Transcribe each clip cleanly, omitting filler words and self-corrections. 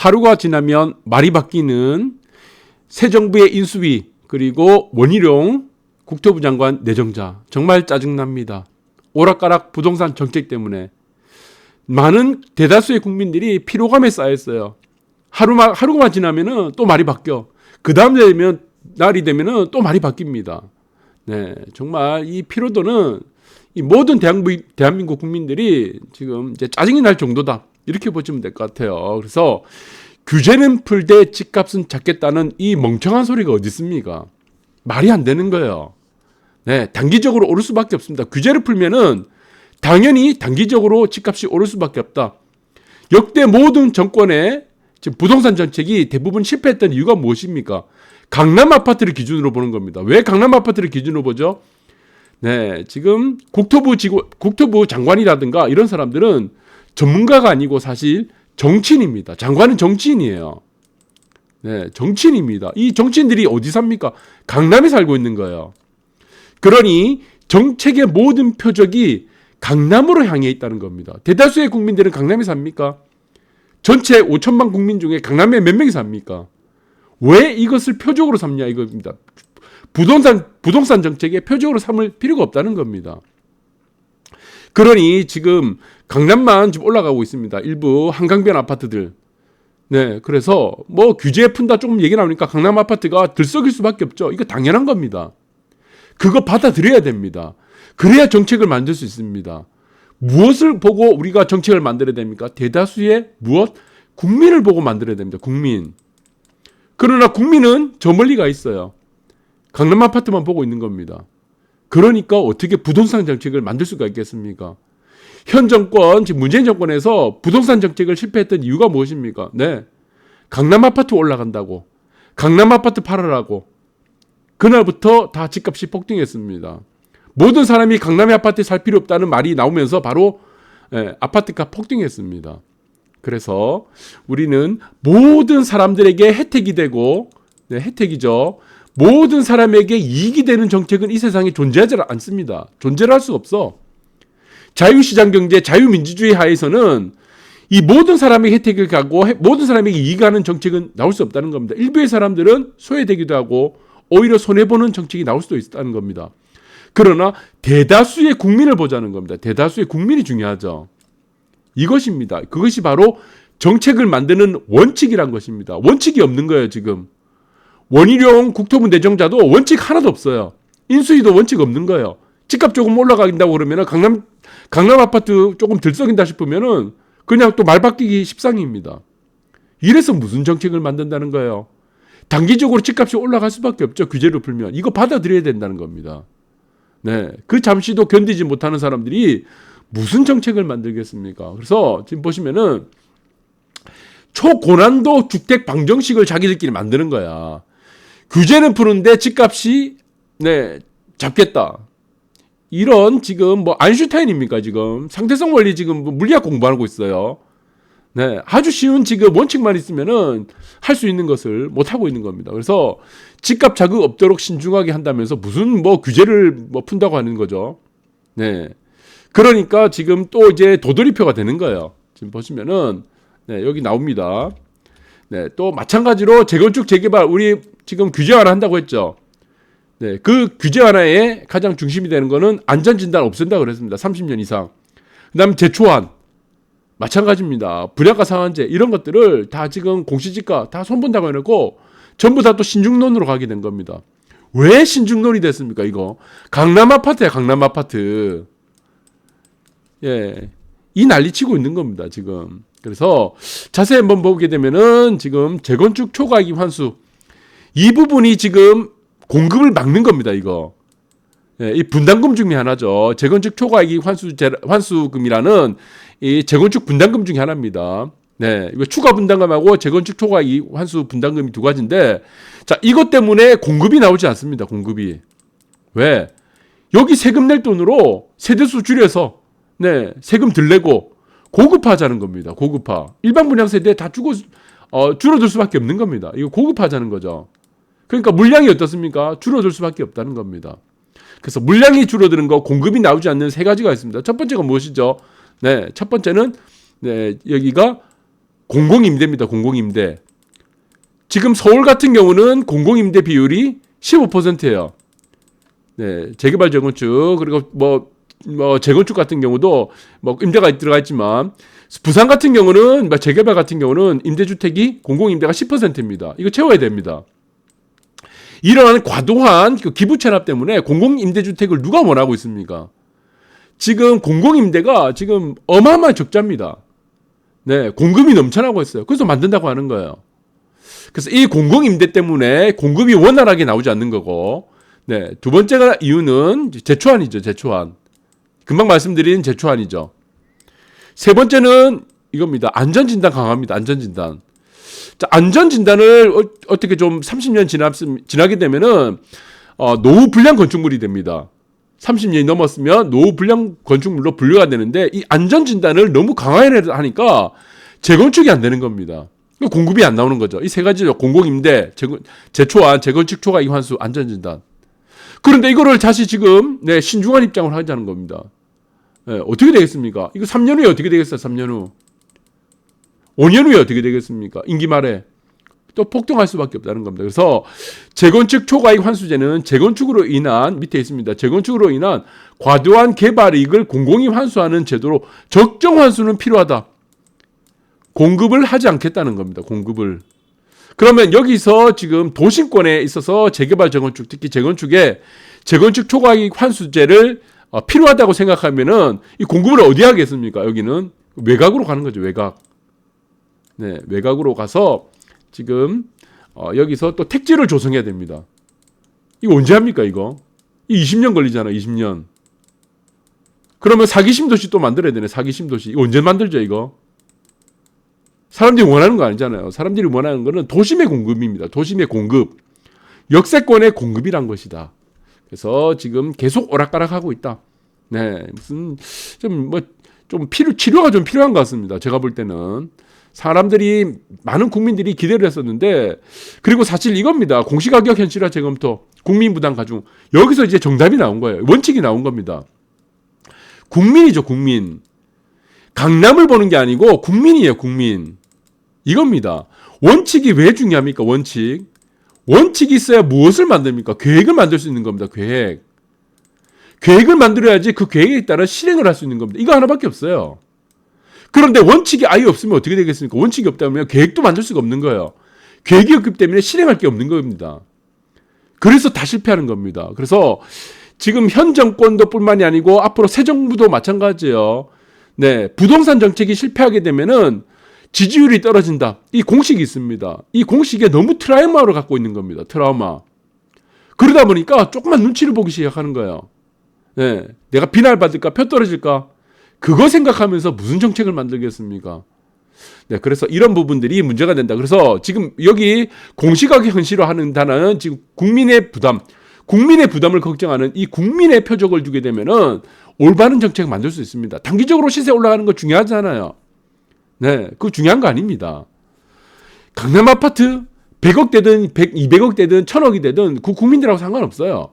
하루가 지나면 말이 바뀌는 새 정부의 인수위 그리고 원희룡 국토부 장관 내정자 정말 짜증납니다. 오락가락 부동산 정책 때문에 많은 대다수의 국민들이 피로감에 쌓였어요. 하루만 지나면은 또 말이 바뀌어. 그 다음 날이 되면은 또 말이 바뀝니다. 네, 정말 이 피로도는 이 모든 대한민국 국민들이 지금 이제 짜증이 날 정도다. 이렇게 보시면 될 것 같아요. 그래서 규제는 풀되 집값은 잡겠다는 이 멍청한 소리가 어디 있습니까? 말이 안 되는 거예요. 네, 단기적으로 오를 수밖에 없습니다. 규제를 풀면은 당연히 단기적으로 집값이 오를 수밖에 없다. 역대 모든 정권의 지금 부동산 정책이 대부분 실패했던 이유가 무엇입니까? 강남 아파트를 기준으로 보는 겁니다. 왜 강남 아파트를 기준으로 보죠? 네, 지금 국토부 장관이라든가 이런 사람들은 전문가가 아니고 사실 정치인입니다. 장관은 정치인이에요. 네, 정치인입니다. 이 정치인들이 어디 삽니까? 강남에 살고 있는 거예요. 그러니 정책의 모든 표적이 강남으로 향해 있다는 겁니다. 대다수의 국민들은 강남에 삽니까? 전체 5천만 국민 중에 강남에 몇 명이 삽니까? 왜 이것을 표적으로 삼냐 이겁니다. 부동산 정책의 표적으로 삼을 필요가 없다는 겁니다. 그러니 지금 강남만 지금 올라가고 있습니다. 일부 한강변 아파트들. 네, 그래서 뭐 규제 푼다 조금 얘기 나오니까 강남 아파트가 들썩일 수밖에 없죠. 이거 당연한 겁니다. 그거 받아들여야 됩니다. 그래야 정책을 만들 수 있습니다. 무엇을 보고 우리가 정책을 만들어야 됩니까? 대다수의 무엇? 국민을 보고 만들어야 됩니다. 국민. 그러나 국민은 저 멀리 가 있어요. 강남 아파트만 보고 있는 겁니다. 그러니까 어떻게 부동산 정책을 만들 수가 있겠습니까? 현 정권, 지금 문재인 정권에서 부동산 정책을 실패했던 이유가 무엇입니까? 네. 강남 아파트 올라간다고. 강남 아파트 팔으라고. 그날부터 다 집값이 폭등했습니다. 모든 사람이 강남의 아파트에 살 필요 없다는 말이 나오면서 바로 아파트가 폭등했습니다. 그래서 우리는 모든 사람들에게 혜택이 되고, 네, 혜택이죠. 모든 사람에게 이익이 되는 정책은 이 세상에 존재하지 않습니다. 존재를 할 수 없어. 자유시장 경제, 자유민주주의 하에서는 이 모든 사람에게 혜택을 가고 모든 사람에게 이익하는 정책은 나올 수 없다는 겁니다. 일부의 사람들은 소외되기도 하고 오히려 손해보는 정책이 나올 수도 있다는 겁니다. 그러나 대다수의 국민을 보자는 겁니다. 대다수의 국민이 중요하죠. 이것입니다. 그것이 바로 정책을 만드는 원칙이란 것입니다. 원칙이 없는 거예요, 지금. 원희룡 국토부 내정자도 원칙 하나도 없어요. 인수위도 원칙 없는 거예요. 집값 조금 올라간다고 그러면은 강남 아파트 조금 들썩인다 싶으면은 그냥 또 말 바뀌기 십상입니다. 이래서 무슨 정책을 만든다는 거예요. 단기적으로 집값이 올라갈 수밖에 없죠. 규제를 풀면. 이거 받아들여야 된다는 겁니다. 네, 그 잠시도 견디지 못하는 사람들이 무슨 정책을 만들겠습니까? 그래서 지금 보시면은 초고난도 주택 방정식을 자기들끼리 만드는 거야. 규제는 푸는데 집값이 잡겠다. 이런 지금 뭐 아인슈타인입니까 지금 상대성 원리 지금 물리학 공부하고 있어요. 네, 아주 쉬운 지금 원칙만 있으면은 할 수 있는 것을 못 하고 있는 겁니다. 그래서 집값 자극 없도록 신중하게 한다면서 무슨 뭐 규제를 뭐 푼다고 하는 거죠. 네, 그러니까 지금 또 이제 도돌이표가 되는 거예요. 지금 보시면은 여기 나옵니다. 네, 또 마찬가지로 재건축 재개발 우리 지금 규제 완화 한다고 했죠. 네, 그 규제 완화의 가장 중심이 되는 거는 안전진단 없앤다고 그랬습니다. 30년 이상. 그 다음에 재초안. 마찬가지입니다. 분양가 상한제 이런 것들을 다 지금 공시지가 다 손본다고 해놓고 전부 다 또 신중론으로 가게 된 겁니다. 왜 신중론이 됐습니까? 이거 강남 아파트야, 강남 아파트. 예, 이 난리치고 있는 겁니다 지금. 그래서 자세히 한번 보게 되면은 지금 재건축 초과이익 환수 이 부분이 지금 공급을 막는 겁니다. 이거. 예, 이 분담금 중에 하나죠. 재건축 초과이익 환수금이라는 이 재건축 분담금 중에 하나입니다. 네, 이거 추가 분담금하고 재건축 초과이익 환수 분담금이 두 가지인데, 자, 이것 때문에 공급이 나오지 않습니다. 공급이. 왜? 여기 세금 낼 돈으로 세대수 줄여서 세금 덜 내고 고급화하자는 겁니다. 고급화. 일반 분양 세대 다 줄어들 수밖에 없는 겁니다. 이거 고급화하자는 거죠. 그러니까 물량이 어떻습니까? 줄어들 수밖에 없다는 겁니다. 그래서 물량이 줄어드는 거, 공급이 나오지 않는 세 가지가 있습니다. 첫 번째가 무엇이죠? 네, 첫 번째는 여기가 공공임대입니다. 공공임대. 지금 서울 같은 경우는 공공임대 비율이 15%예요. 네, 재개발 재건축 그리고 뭐 재건축 같은 경우도 뭐 임대가 들어가 있지만 부산 같은 경우는 재개발 같은 경우는 임대주택이 공공임대가 10%입니다. 이거 채워야 됩니다. 이러한 과도한 그 기부 체납 때문에 공공임대주택을 누가 원하고 있습니까? 지금 공공임대가 지금 어마어마한 적자입니다. 네, 공급이 넘쳐나고 있어요. 그래서 만든다고 하는 거예요. 그래서 이 공공임대 때문에 공급이 원활하게 나오지 않는 거고, 네, 두 번째가 이유는 재초안이죠, 재초안. 금방 말씀드린 재초안이죠. 세 번째는 이겁니다. 안전진단 강화합니다. 안전진단. 자, 안전진단을 어떻게 좀 30년 지나게 되면은 노후 불량 건축물이 됩니다. 30년이 넘었으면 노후 불량 건축물로 분류가 되는데 이 안전진단을 너무 강화하니까 재건축이 안 되는 겁니다. 공급이 안 나오는 거죠. 이 세 가지죠. 공공임대, 재초안, 재건축 초과 이환수, 안전진단. 그런데 이거를 다시 지금 신중한 입장을 하자는 겁니다. 네, 어떻게 되겠습니까? 이거 3년 후에 어떻게 되겠어요? 3년 후. 5년 후에 어떻게 되겠습니까? 임기 말에. 또 폭등할 수밖에 없다는 겁니다. 그래서 재건축 초과이익 환수제는 재건축으로 인한 밑에 있습니다. 재건축으로 인한 과도한 개발이익을 공공이 환수하는 제도로 적정 환수는 필요하다. 공급을 하지 않겠다는 겁니다. 공급을. 그러면 여기서 지금 도심권에 있어서 재개발 재건축, 특히 재건축에 재건축 초과이익 환수제를 필요하다고 생각하면은 이 공급을 어디 하겠습니까? 여기는 외곽으로 가는 거죠. 외곽. 네, 외곽으로 가서 지금 여기서 또 택지를 조성해야 됩니다. 이거 언제 합니까? 이거? 이 20년 걸리잖아요. 20년. 그러면 사기심 도시 또 만들어야 되네. 사기심 도시. 이거 언제 만들죠? 이거? 사람들이 원하는 거 아니잖아요. 사람들이 원하는 거는 도심의 공급입니다. 도심의 공급. 역세권의 공급이란 것이다. 그래서 지금 계속 오락가락하고 있다. 네, 무슨 좀 치료가 좀 필요한 것 같습니다. 제가 볼 때는 사람들이 많은 국민들이 기대를 했었는데 그리고 사실 이겁니다. 공시가격 현실화 재검토, 국민 부담 가중 여기서 이제 정답이 나온 거예요. 원칙이 나온 겁니다. 국민이죠, 국민. 강남을 보는 게 아니고 국민이에요, 국민. 이겁니다. 원칙이 왜 중요합니까? 원칙. 원칙이 있어야 무엇을 만듭니까? 계획을 만들 수 있는 겁니다. 계획. 계획을 만들어야지 그 계획에 따라 실행을 할 수 있는 겁니다. 이거 하나밖에 없어요. 그런데 원칙이 아예 없으면 어떻게 되겠습니까? 원칙이 없다면 계획도 만들 수가 없는 거예요. 계획이 없기 때문에 실행할 게 없는 겁니다. 그래서 다 실패하는 겁니다. 그래서 지금 현 정권도 뿐만이 아니고 앞으로 새 정부도 마찬가지예요. 네, 부동산 정책이 실패하게 되면은 지지율이 떨어진다. 이 공식이 있습니다. 이 공식에 너무 트라우마로 갖고 있는 겁니다. 트라우마. 그러다 보니까 조금만 눈치를 보기 시작하는 거예요. 네, 내가 비날 받을까, 표 떨어질까? 그거 생각하면서 무슨 정책을 만들겠습니까? 네, 그래서 이런 부분들이 문제가 된다. 그래서 지금 여기 공시가격 현실화하는 단어는 지금 국민의 부담을 걱정하는 이 국민의 표적을 주게 되면은 올바른 정책을 만들 수 있습니다. 단기적으로 시세 올라가는 거 중요하잖아요. 네, 그거 중요한 거 아닙니다. 강남 아파트 100억 되든 200억 되든 1000억이 되든 그 국민들하고 상관없어요.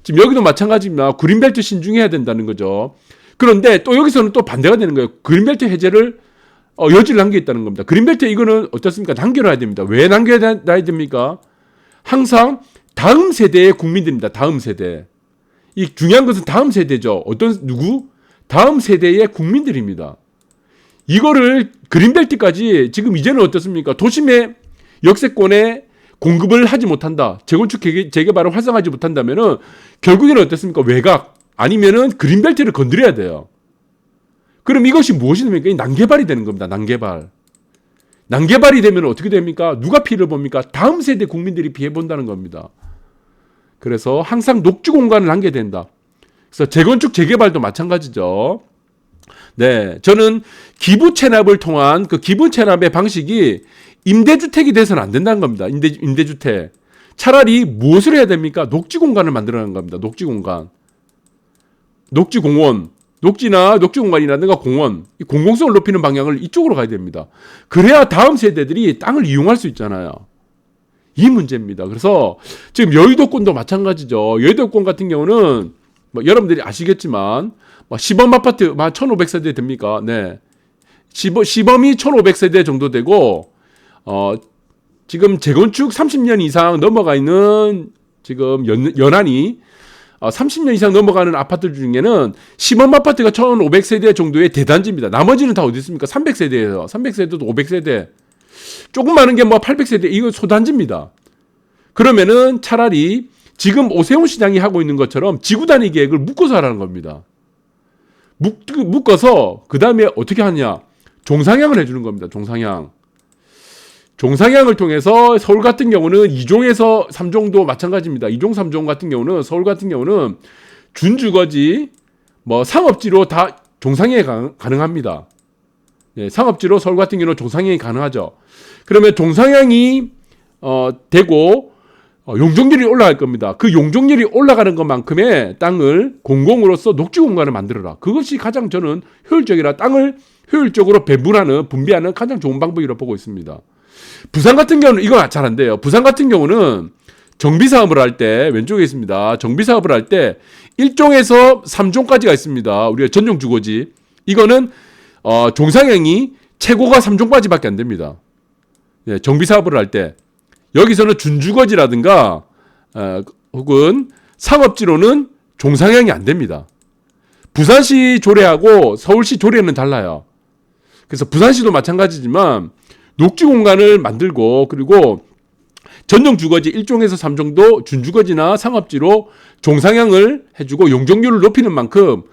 지금 여기도 마찬가지입니다. 그린벨트 신중해야 된다는 거죠. 그런데 또 여기서는 또 반대가 되는 거예요. 그린벨트 해제를 여지를 남겨있다는 겁니다. 그린벨트 이거는 어떻습니까? 남겨놔야 됩니다. 왜 남겨놔야 됩니까? 항상 다음 세대의 국민들입니다. 다음 세대. 이 중요한 것은 다음 세대죠. 누구? 다음 세대의 국민들입니다. 이거를 그린벨트까지 지금 이제는 어떻습니까? 도심의 역세권에 공급을 하지 못한다. 재건축 재개발을 활성화하지 못한다면은 결국에는 어떻습니까? 외곽 아니면은 그린벨트를 건드려야 돼요. 그럼 이것이 무엇이 됩니까? 난개발이 되는 겁니다. 난개발. 난개발이 되면 어떻게 됩니까? 누가 피해를 봅니까? 다음 세대 국민들이 피해 본다는 겁니다. 그래서 항상 녹지 공간을 남겨야 된다. 그래서 재건축 재개발도 마찬가지죠. 네, 저는 기부 체납을 통한 그 기부 체납의 방식이 임대주택이 돼서는 안 된다는 겁니다. 임대주택. 차라리 무엇을 해야 됩니까? 녹지 공간을 만들어내는 겁니다. 녹지 공간. 녹지 공원. 녹지나 녹지 공간이라든가 공원. 이 공공성을 높이는 방향을 이쪽으로 가야 됩니다. 그래야 다음 세대들이 땅을 이용할 수 있잖아요. 이 문제입니다. 그래서 지금 여의도권도 마찬가지죠. 여의도권 같은 경우는 여러분들이 아시겠지만 시범 아파트 1,500세대 됩니까? 네. 시범이 1,500세대 정도 되고 지금 재건축 30년 이상 넘어가 있는 지금 연한이 30년 이상 넘어가는 아파트 중에는 시범 아파트가 1,500세대 정도의 대단지입니다. 나머지는 다 어디 있습니까? 300세대예요. 300세대도 500세대. 조금 많은 게 뭐 800세대. 이거 소단지입니다. 그러면은 차라리 지금 오세훈 시장이 하고 있는 것처럼 지구 단위 계획을 묶어서 하라는 겁니다. 묶어서 그 다음에 어떻게 하느냐? 종상향을 해주는 겁니다. 종상향을 통해서 서울 같은 경우는 2종에서 3종도 마찬가지입니다. 2종, 3종 같은 경우는 서울 같은 경우는 준주거지, 뭐 상업지로 다 종상향이 가능합니다. 네, 상업지로 서울 같은 경우는 종상향이 가능하죠. 그러면 종상향이 되고 용적률이 올라갈 겁니다. 그 용적률이 올라가는 것만큼의 땅을 공공으로서 녹지 공간을 만들어라. 그것이 가장 저는 효율적이라 땅을 효율적으로 분배하는 가장 좋은 방법이라고 보고 있습니다. 부산 같은 경우는 이건 잘 안 돼요. 부산 같은 경우는 정비사업을 할 때 왼쪽에 있습니다. 정비사업을 할 때 1종에서 3종까지가 있습니다. 우리가 전용 주거지. 이거는 종상향이 최고가 3종까지밖에 안 됩니다. 예, 정비사업을 할 때 여기서는 준주거지라든가 혹은 상업지로는 종상향이 안 됩니다. 부산시 조례하고 서울시 조례는 달라요. 그래서 부산시도 마찬가지지만 녹지 공간을 만들고 그리고 전용 주거지 1종에서 3종도 준주거지나 상업지로 종상향을 해주고 용적률을 높이는 만큼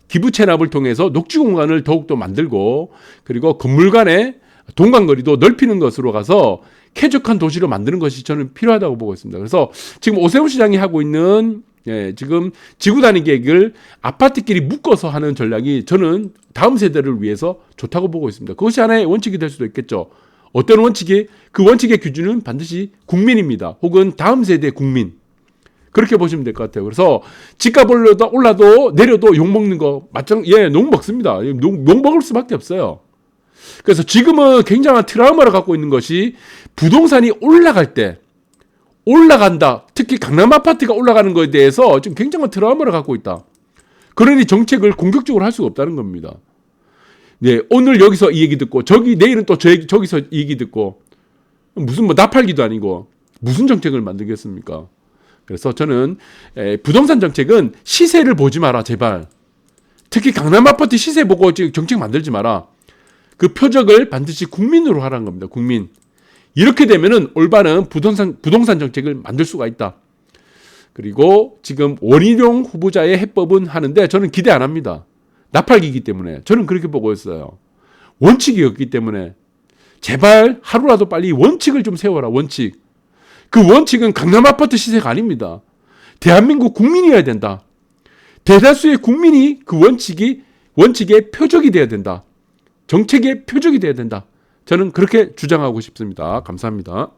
기부 체납을 통해서 녹지 공간을 더욱더 만들고 그리고 건물 간의 동간거리도 넓히는 것으로 가서 쾌적한 도시로 만드는 것이 저는 필요하다고 보고 있습니다. 그래서 지금 오세훈 시장이 하고 있는 지금 지구 단위 계획을 아파트끼리 묶어서 하는 전략이 저는 다음 세대를 위해서 좋다고 보고 있습니다. 그것이 하나의 원칙이 될 수도 있겠죠. 어떤 원칙이? 그 원칙의 기준은 반드시 국민입니다. 혹은 다음 세대 국민. 그렇게 보시면 될 것 같아요. 그래서 집값 올라도 내려도 욕먹는 거 욕 먹습니다. 욕 먹을 수밖에 없어요. 그래서 지금은 굉장한 트라우마를 갖고 있는 것이 부동산이 올라간다. 특히 강남 아파트가 올라가는 것에 대해서 지금 굉장한 트라우마를 갖고 있다. 그러니 정책을 공격적으로 할 수가 없다는 겁니다. 네, 오늘 여기서 이 얘기 듣고 내일은 또 저기서 이 얘기 듣고 무슨 나팔기도 아니고 무슨 정책을 만들겠습니까? 그래서 저는 부동산 정책은 시세를 보지 마라 제발. 특히 강남 아파트 시세 보고 정책 만들지 마라. 그 표적을 반드시 국민으로 하라는 겁니다. 국민. 이렇게 되면은 올바른 부동산 정책을 만들 수가 있다. 그리고 지금 원희룡 후보자의 해법은 하는데 저는 기대 안 합니다. 나팔기이기 때문에 저는 그렇게 보고 있어요. 원칙이 없기 때문에 제발 하루라도 빨리 원칙을 좀 세워라. 원칙. 그 원칙은 강남 아파트 시세가 아닙니다. 대한민국 국민이어야 된다. 대다수의 국민이 그 원칙의 표적이 돼야 된다. 정책의 표적이 돼야 된다. 저는 그렇게 주장하고 싶습니다. 감사합니다.